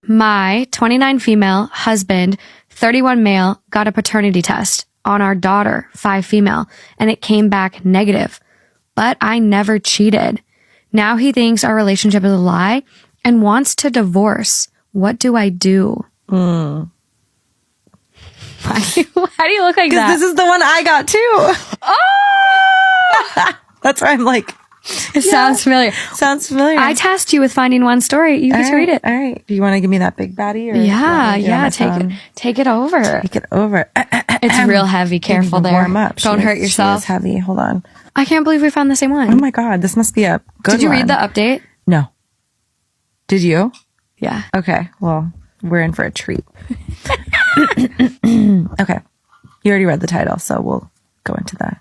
My 29 female husband, 31 male, got a paternity test on our daughter, 5 female, and it came back negative. But I never cheated. Now he thinks our relationship is a lie and wants to divorce. What do I do? Why do you look like that? Because this is the one I got too. Oh! That's why I'm like, it sounds familiar. Sounds familiar. I tasked you with finding one story. You get to read it. All right. Do you want to give me that big baddie? Or Yeah. Take it over. Take it over. It's real heavy. Careful there. Warm up. Don't hurt yourself. It's heavy. Hold on. I can't believe we found the same one. Oh my God. This must be a good one. Did you read the update? No. Did you? Yeah. Okay. Well, we're in for a treat. Okay. You already read the title, so we'll go into that.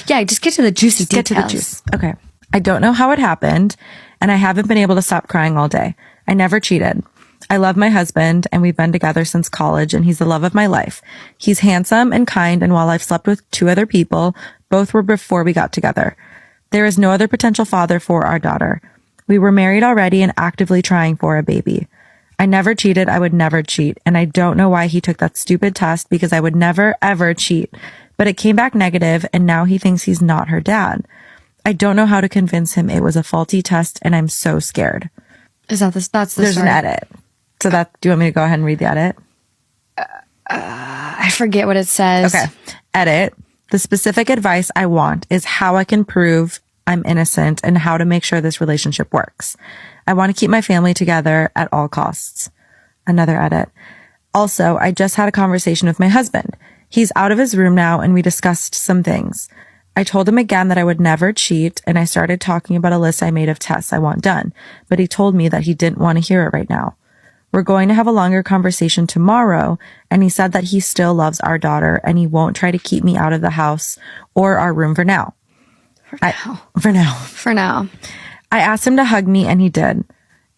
Yeah, just get to the juicy details. Get to the juice. Okay. I don't know how it happened, and I haven't been able to stop crying all day. I never cheated. I love my husband, and we've been together since college, and he's the love of my life. He's handsome and kind, and while I've slept with 2 other people, both were before we got together. There is no other potential father for our daughter. We were married already and actively trying for a baby. I never cheated. I would never cheat. And I don't know why he took that stupid test because I would never, ever cheat. But it came back negative, and now he thinks he's not her dad. I don't know how to convince him it was a faulty test, and I'm so scared. Is that this? That's the There's story. an edit. So do you want me to go ahead and read the edit? I forget what it says. Okay. Edit. The specific advice I want is how I can prove I'm innocent and how to make sure this relationship works. I want to keep my family together at all costs. Another edit. Also, I just had a conversation with my husband. He's out of his room now, and we discussed some things. I told him again that I would never cheat, and I started talking about a list I made of tests I want done, but he told me that he didn't want to hear it right now. We're going to have a longer conversation tomorrow, and he said that he still loves our daughter, and he won't try to keep me out of the house or our room for now. For now. I asked him to hug me, and he did,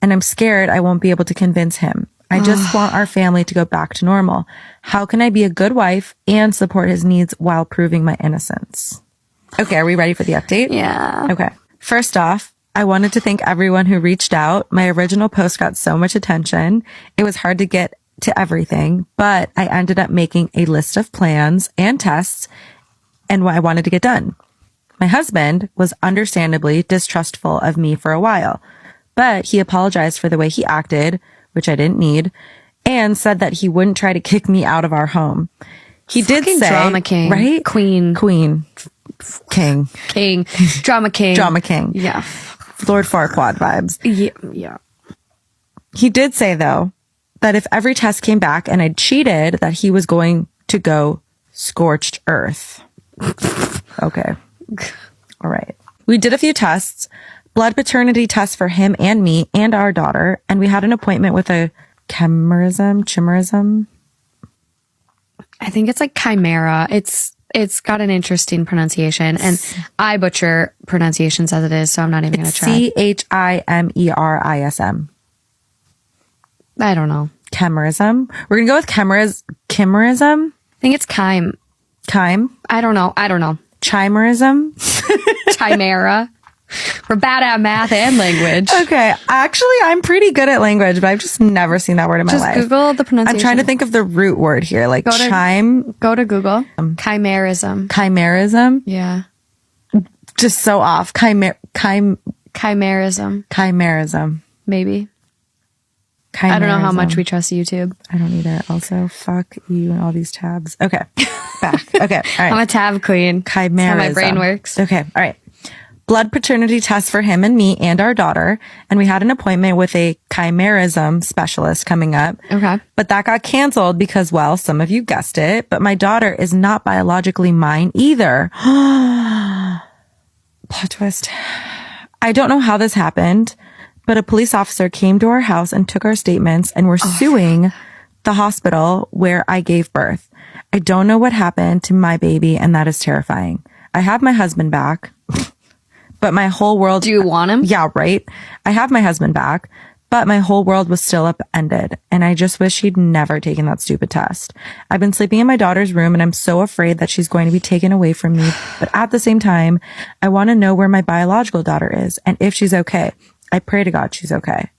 and I'm scared I won't be able to convince him. I just want our family to go back to normal. How can I be a good wife and support his needs while proving my innocence? Okay, are we ready for the update? Yeah. Okay. First off, I wanted to thank everyone who reached out. My original post got so much attention. It was hard to get to everything, but I ended up making a list of plans and tests and what I wanted to get done. My husband was understandably distrustful of me for a while, but he apologized for the way he acted, which I didn't need, and said that he wouldn't try to kick me out of our home. He did say, drama king, right? Queen, king, drama king. Yeah. Lord Farquaad vibes. Yeah. He did say though, that if every test came back and I'd cheated, that he was going to go scorched earth. Okay. All right. We did a few tests, blood paternity tests for him and me and our daughter. And we had an appointment with a chimerism. I think it's like chimera. It's got an interesting pronunciation, and I butcher pronunciations as it is, so I'm not even going to try. Chimerism. I don't know. Chimerism. We're going to go with chimerism. I think it's chime. I don't know. Chimerism. Chimera. We're bad at math and language. Okay. Actually, I'm pretty good at language, but I've just never seen that word in my life. Just Google the pronunciation. I'm trying to think of the root word here, like Go to Google. Chimerism. Chimerism? Yeah. Just so off. Chimerism. Maybe. Chimerism. I don't know how much we trust YouTube. I don't either. Also, fuck you and all these tabs. Okay. Back. Okay. All right. I'm a tab queen. Chimerism. That's how my brain works. Okay. All right. Blood paternity test for him and me and our daughter. And we had an appointment with a chimerism specialist coming up. Okay. But that got canceled because, well, some of you guessed it, but my daughter is not biologically mine either. Plot twist. I don't know how this happened, but a police officer came to our house and took our statements and were suing the hospital where I gave birth. I don't know what happened to my baby, and that is terrifying. I have my husband back. But my whole world... Do you want him? Yeah, right. I have my husband back, But my whole world was still upended, and I just wish she'd never taken that stupid test. I've been sleeping in my daughter's room, and I'm so afraid that she's going to be taken away from me. But at the same time, I want to know where my biological daughter is and if she's okay. I pray to God she's okay.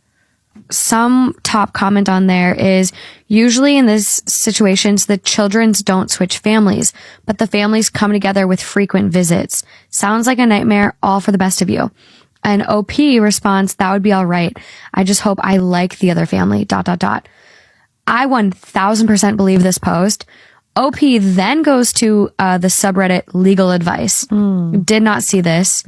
Some top comment on there is, usually in these situations, the children's don't switch families, but the families come together with frequent visits. Sounds like a nightmare, all for the best of you. And OP responds, that would be all right. I just hope I like the other family, ... I 1000% believe this post. OP then goes to the subreddit legal advice. Did not see this.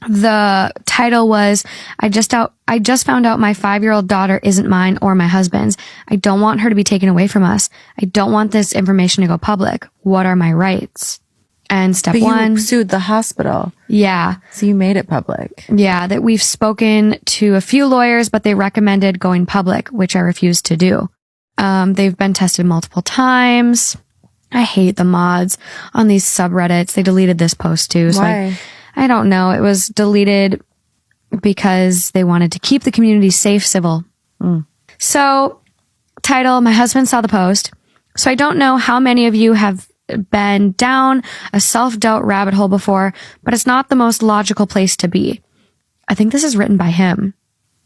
The title was, I just found out my 5-year-old daughter isn't mine or my husband's. I don't want her to be taken away from us. I don't want this information to go public. What are my rights? And step But one. you sued the hospital. Yeah. So you made it public. Yeah, that we've spoken to a few lawyers, but they recommended going public, which I refused to do. They've been tested multiple times. I hate the mods on these subreddits. They deleted this post too. So Why? I don't know. It was deleted because they wanted to keep the community safe, civil. So, title, my husband saw the post. So I don't know how many of you have been down a self-doubt rabbit hole before, but it's not the most logical place to be. I think this is written by him.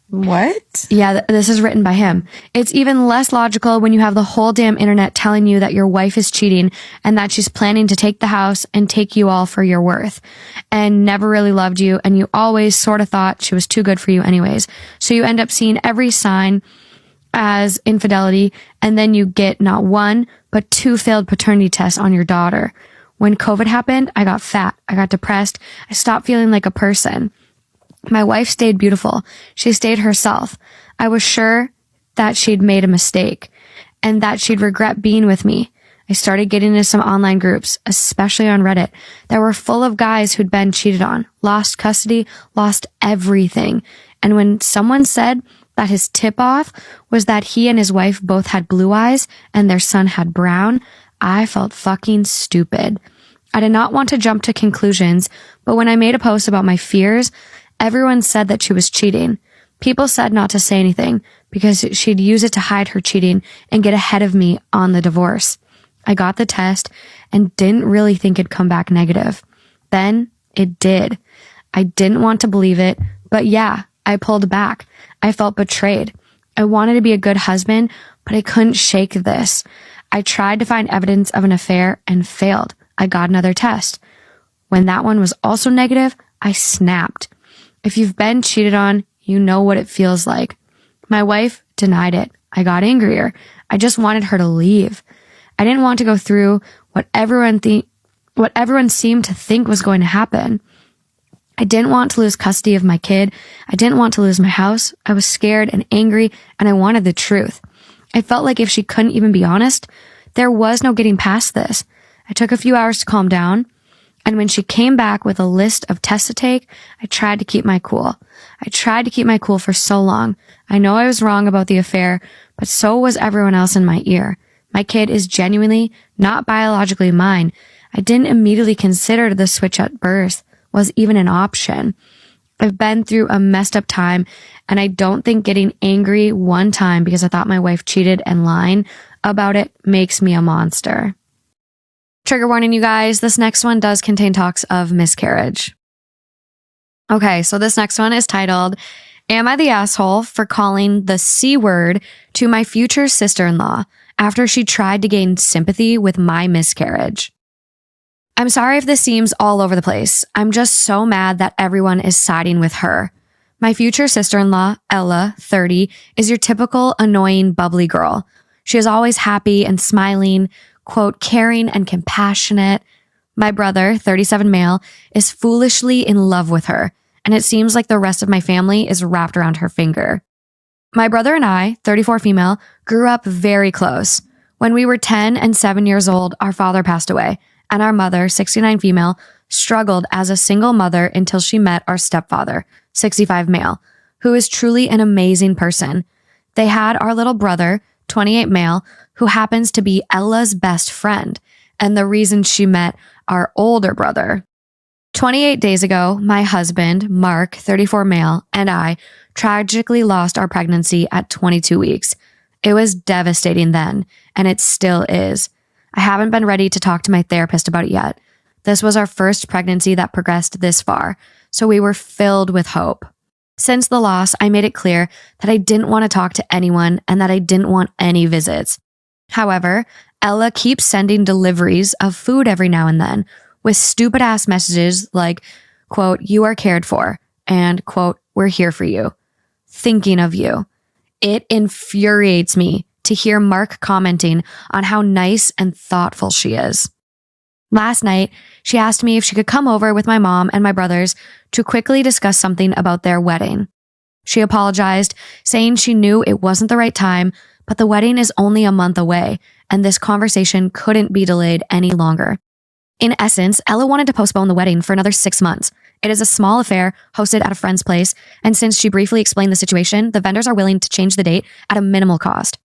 What? Yeah, this is written by him. It's even less logical when you have the whole damn internet telling you that your wife is cheating and that she's planning to take the house and take you all for your worth and never really loved you, and you always sort of thought she was too good for you anyways. So you end up seeing every sign as infidelity, and then you get not one, but 2 failed paternity tests on your daughter. When COVID happened, I got fat. I got depressed. I stopped feeling like a person. My wife stayed beautiful. She stayed herself. I was sure that she'd made a mistake and that she'd regret being with me. I started getting into some online groups, especially on Reddit, that were full of guys who'd been cheated on, lost custody, lost everything. And when someone said that his tip-off was that he and his wife both had blue eyes and their son had brown, I felt fucking stupid. I did not want to jump to conclusions, but when I made a post about my fears, everyone said that she was cheating. People said not to say anything because she'd use it to hide her cheating and get ahead of me on the divorce. I got the test and didn't really think it'd come back negative. Then it did. I didn't want to believe it, but yeah, I pulled back. I felt betrayed. I wanted to be a good husband, but I couldn't shake this. I tried to find evidence of an affair and failed. I got another test. When that one was also negative, I snapped. If you've been cheated on, you know what it feels like. My wife denied it. I got angrier. I just wanted her to leave. I didn't want to go through what everyone seemed to think was going to happen. I didn't want to lose custody of my kid. I didn't want to lose my house. I was scared and angry, and I wanted the truth. I felt like if she couldn't even be honest, there was no getting past this. I took a few hours to calm down, and when she came back with a list of tests to take, I tried to keep my cool. I tried to keep my cool for so long. I know I was wrong about the affair, but so was everyone else in my ear. My kid is genuinely not biologically mine. I didn't immediately consider the switch at birth was even an option. I've been through a messed up time, and I don't think getting angry one time because I thought my wife cheated and lying about it makes me a monster. Trigger warning, you guys, this next one does contain talks of miscarriage. Okay, so this next one is titled, Am I the asshole for calling the C word to my future sister-in-law after she tried to gain sympathy with my miscarriage? I'm sorry if this seems all over the place. I'm just so mad that everyone is siding with her. My future sister-in-law, Ella, 30, is your typical annoying, bubbly girl. She is always happy and smiling, quote, caring and compassionate. My brother, 37 male, is foolishly in love with her, and it seems like the rest of my family is wrapped around her finger. My brother and I, 34 female, grew up very close. When we were 10 and 7 years old, our father passed away, and our mother, 69 female, struggled as a single mother until she met our stepfather, 65 male, who is truly an amazing person. They had our little brother, 28 male, who happens to be Ella's best friend, and the reason she met our older brother. 28 days ago, my husband, Mark, 34 male, and I tragically lost our pregnancy at 22 weeks. It was devastating then, and it still is. I haven't been ready to talk to my therapist about it yet. This was our first pregnancy that progressed this far, so we were filled with hope. Since the loss, I made it clear that I didn't want to talk to anyone and that I didn't want any visits. However, Ella keeps sending deliveries of food every now and then with stupid ass messages like, quote, "You are cared for," and quote, "We're here for you. Thinking of you." It infuriates me to hear Mark commenting on how nice and thoughtful she is. Last night, she asked me if she could come over with my mom and my brothers to quickly discuss something about their wedding. She apologized, saying she knew it wasn't the right time, but the wedding is only a month away, and this conversation couldn't be delayed any longer. In essence, Ella wanted to postpone the wedding for another 6 months. It is a small affair hosted at a friend's place, and since she briefly explained the situation, the vendors are willing to change the date at a minimal cost.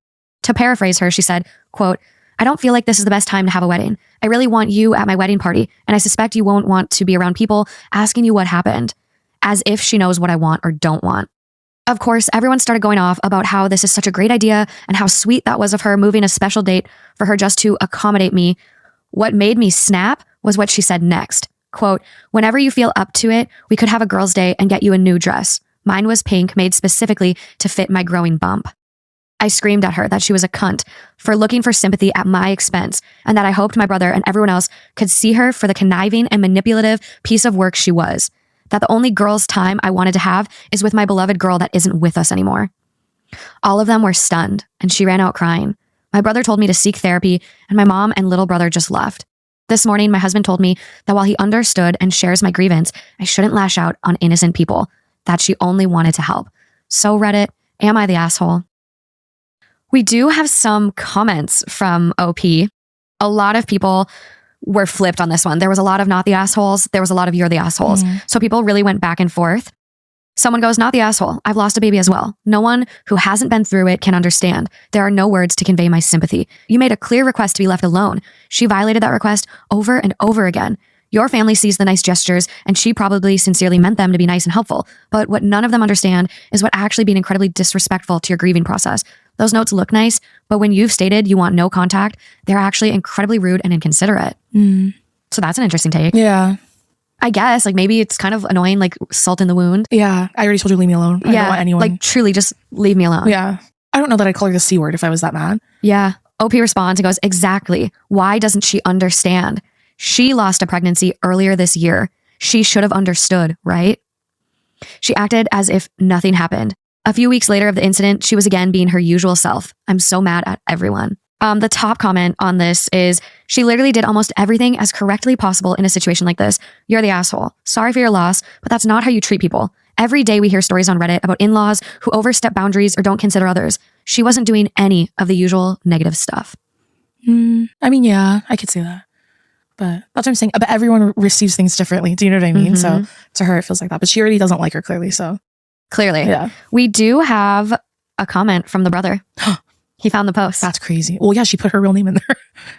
To paraphrase her, she said, quote, "I don't feel like this is the best time to have a wedding. I really want you at my wedding party, and I suspect you won't want to be around people asking you what happened," as if she knows what I want or don't want. Of course, everyone started going off about how this is such a great idea and how sweet that was of her moving a special date for her just to accommodate me. What made me snap was what she said next. Quote, "Whenever you feel up to it, we could have a girl's day and get you a new dress. Mine was pink, made specifically to fit my growing bump." I screamed at her that she was a cunt for looking for sympathy at my expense, and that I hoped my brother and everyone else could see her for the conniving and manipulative piece of work she was. That the only girl's time I wanted to have is with my beloved girl that isn't with us anymore. All of them were stunned, and she ran out crying. My brother told me to seek therapy, and my mom and little brother just left. This morning, my husband told me that while he understood and shares my grievance, I shouldn't lash out on innocent people, that she only wanted to help. So Reddit, am I the asshole? We do have some comments from OP. A lot of people were flipped on this one. There was a lot of not the assholes. There was a lot of you're the assholes. So people really went back and forth. Someone goes, "Not the asshole. I've lost a baby as well. No one who hasn't been through it can understand. There are no words to convey my sympathy. You made a clear request to be left alone. She violated that request over and over again. Your family sees the nice gestures, and she probably sincerely meant them to be nice and helpful. But what none of them understand is what actually being incredibly disrespectful to your grieving process. Those notes look nice, but when you've stated you want no contact, they're actually incredibly rude and inconsiderate." So that's an interesting take. Yeah. I guess, like, maybe it's kind of annoying, like salt in the wound. Yeah. I already told you, leave me alone. I don't want anyone. Like, truly just leave me alone. Yeah. I don't know that I'd call her the C word if I was that mad. Yeah. OP responds and goes, "Exactly. Why doesn't she understand? She lost a pregnancy earlier this year. She should have understood, right? She acted as if nothing happened. A few weeks later of the incident, she was again being her usual self. I'm so mad at everyone." The top comment on this is, "She literally did almost everything as correctly possible in a situation like this. You're the asshole. Sorry for your loss, but that's not how you treat people. Every day we hear stories on Reddit about in-laws who overstep boundaries or don't consider others. She wasn't doing any of the usual negative stuff." I mean, yeah, I could say that. But that's what I'm saying. But everyone receives things differently. Do you know what I mean? So to her, it feels like that. But she already doesn't like her, clearly. So Clearly. yeah. We do have a comment from the brother. He found the post. That's crazy. Well, yeah, she put her real name in there.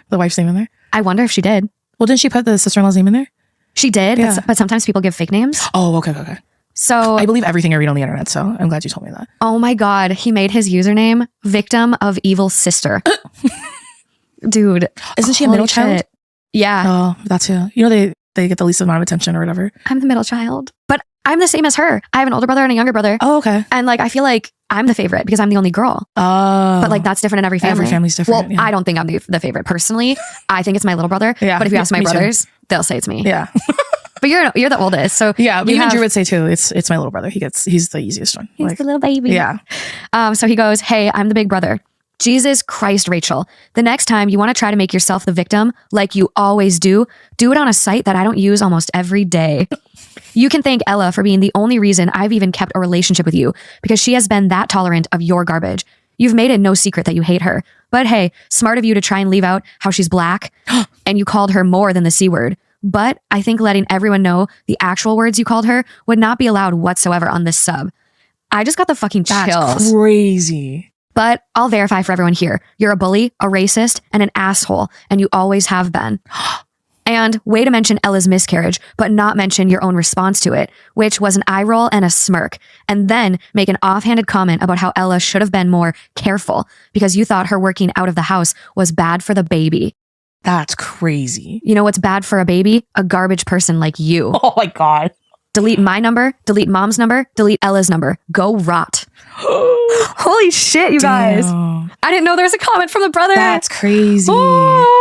The wife's name in there. I wonder if she did. Well, didn't she put the sister-in-law's name in there? She did, Yeah. but sometimes people give fake names. Oh, okay. So I believe everything I read on the internet, so I'm glad you told me that. oh my God, he made his username "Victim of Evil Sister." Dude. Isn't she a holy middle child? shit. Yeah. Oh, that's who. You know, they get the least amount of attention or whatever. I'm the middle child. But I'm the same as her. I have an older brother and a younger brother. Oh, okay. And like, I feel like I'm the favorite because I'm the only girl. Oh. But like, that's different in every family. Every family's different. Well, I don't think I'm the favorite personally. I think it's my little brother. Yeah, But if you ask my me too. brothers, they'll say it's me. Yeah. But you're the oldest. So Yeah, but you even have- Drew would say too, it's my little brother. He's the easiest one. He's the little baby. Yeah. So he goes, "Hey, I'm the big brother. Jesus Christ, Rachel. The next time you want to try to make yourself the victim, like you always do it on a site that I don't use almost every day. You can thank Ella for being the only reason I've even kept a relationship with you, because she has been that tolerant of your garbage. You've made it no secret that you hate her. But hey, smart of you to try and leave out how she's black, and you called her more than the C word. But I think letting everyone know the actual words you called her would not be allowed whatsoever on this sub." I just got the fucking chills. That's crazy. But I'll verify for everyone here. You're a bully, a racist, and an asshole, and you always have been. And way to mention Ella's miscarriage, but not mention your own response to it, which was an eye roll and a smirk. And then make an offhanded comment about how Ella should have been more careful because you thought her working out of the house was bad for the baby. That's crazy. You know what's bad for a baby? A garbage person like you. Oh my God. Delete my number, delete mom's number, delete Ella's number. Go rot. Holy shit, you guys. Damn. I didn't know there was a comment from the brother. That's crazy. Oh.